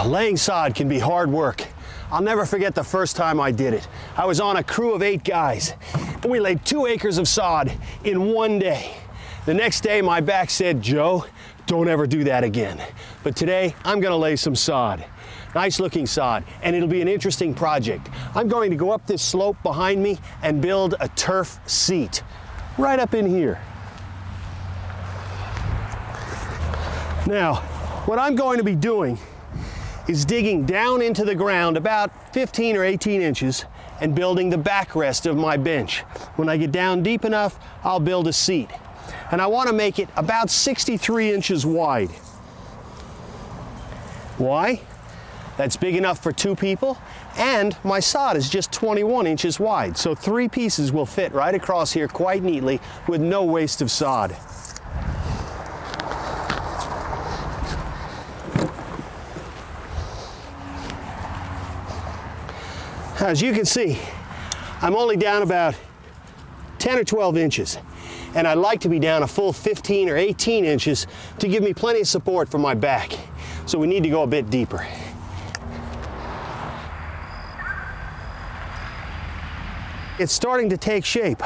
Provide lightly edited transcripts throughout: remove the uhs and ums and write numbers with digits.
Laying sod can be hard work. I'll never forget the first time I did it. I was on a crew of 8 guys, and we laid 2 acres of sod in one day. The next day, my back said, "Joe, don't ever do that again." But today, I'm gonna lay some sod. Nice looking sod, and it'll be an interesting project. I'm going to go up this slope behind me and build a turf seat right up in here. Now, what I'm going to be doing is digging down into the ground about 15 or 18 inches and building the backrest of my bench. When I get down deep enough, I'll build a seat. And I want to make it about 63 inches wide. Why? That's big enough for 2 people, and my sod is just 21 inches wide, so 3 pieces will fit right across here quite neatly with no waste of sod. As you can see, I'm only down about 10 or 12 inches, and I'd like to be down a full 15 or 18 inches to give me plenty of support for my back. So we need to go a bit deeper. It's starting to take shape.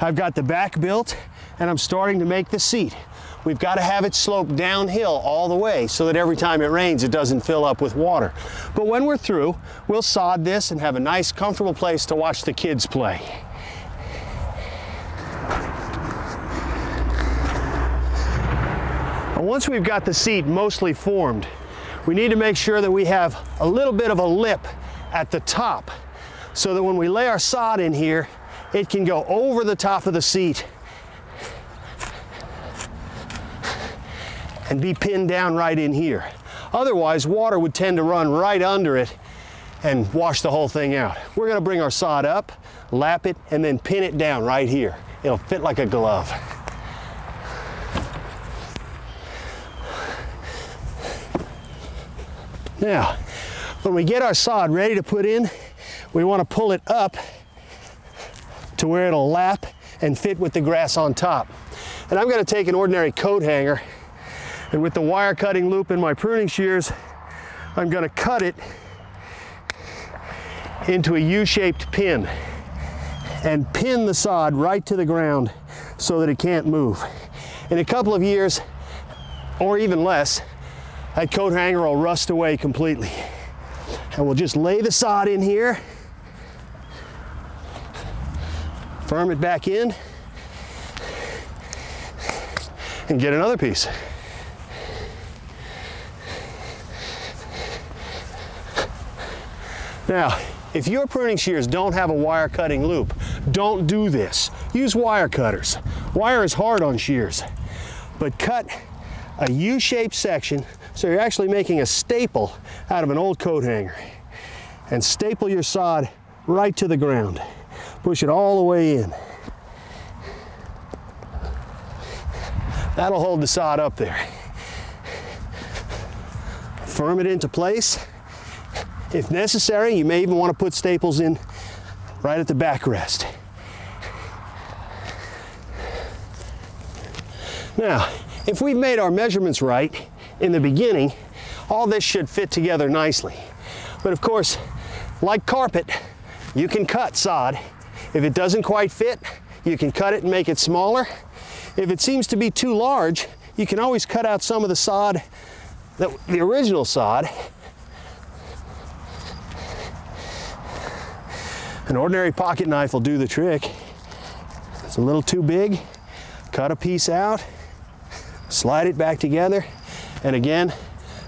I've got the back built, and I'm starting to make the seat. We've got to have it slope downhill all the way so that every time it rains, it doesn't fill up with water. But when we're through, we'll sod this and have a nice, comfortable place to watch the kids play. And once we've got the seat mostly formed, we need to make sure that we have a little bit of a lip at the top so that when we lay our sod in here, it can go over the top of the seat and be pinned down right in here. Otherwise, water would tend to run right under it and wash the whole thing out. We're gonna bring our sod up, lap it, and then pin it down right here. It'll fit like a glove. Now, when we get our sod ready to put in, we want to pull it up to where it'll lap and fit with the grass on top. And I'm going to take an ordinary coat hanger, and with the wire cutting loop in my pruning shears, I'm going to cut it into a U-shaped pin and pin the sod right to the ground so that it can't move. In a couple of years, or even less, that coat hanger will rust away completely. And we'll just lay the sod in here, firm it back in, and get another piece. Now, if your pruning shears don't have a wire cutting loop, don't do this. Use wire cutters. Wire is hard on shears, but cut a U-shaped section so you're actually making a staple out of an old coat hanger, and staple your sod right to the ground. Push it all the way in. That'll hold the sod up there. Firm it into place. If necessary, you may even want to put staples in right at the backrest. Now, if we've made our measurements right in the beginning, all this should fit together nicely. But of course, like carpet, you can cut sod. If it doesn't quite fit, you can cut it and make it smaller. If it seems to be too large, you can always cut out some of the sod, the original sod. An ordinary pocket knife will do the trick. If it's a little too big, cut a piece out, slide it back together, and again,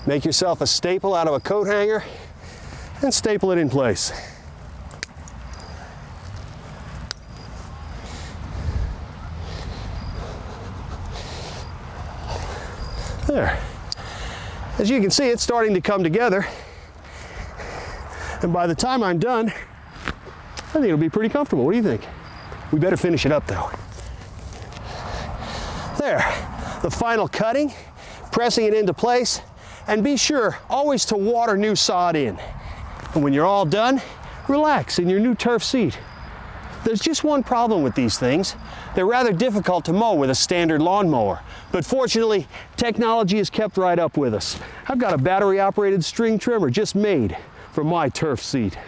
make yourself a staple out of a coat hanger and staple it in place. There. As you can see, it's starting to come together. And by the time I'm done, I think it'll be pretty comfortable. What do you think? We better finish it up though. There, the final cutting, pressing it into place, and be sure always to water new sod in. And when you're all done, relax in your new turf seat. There's just one problem with these things. They're rather difficult to mow with a standard lawnmower, But fortunately, technology has kept right up with us. I've got a battery-operated string trimmer just made for my turf seat.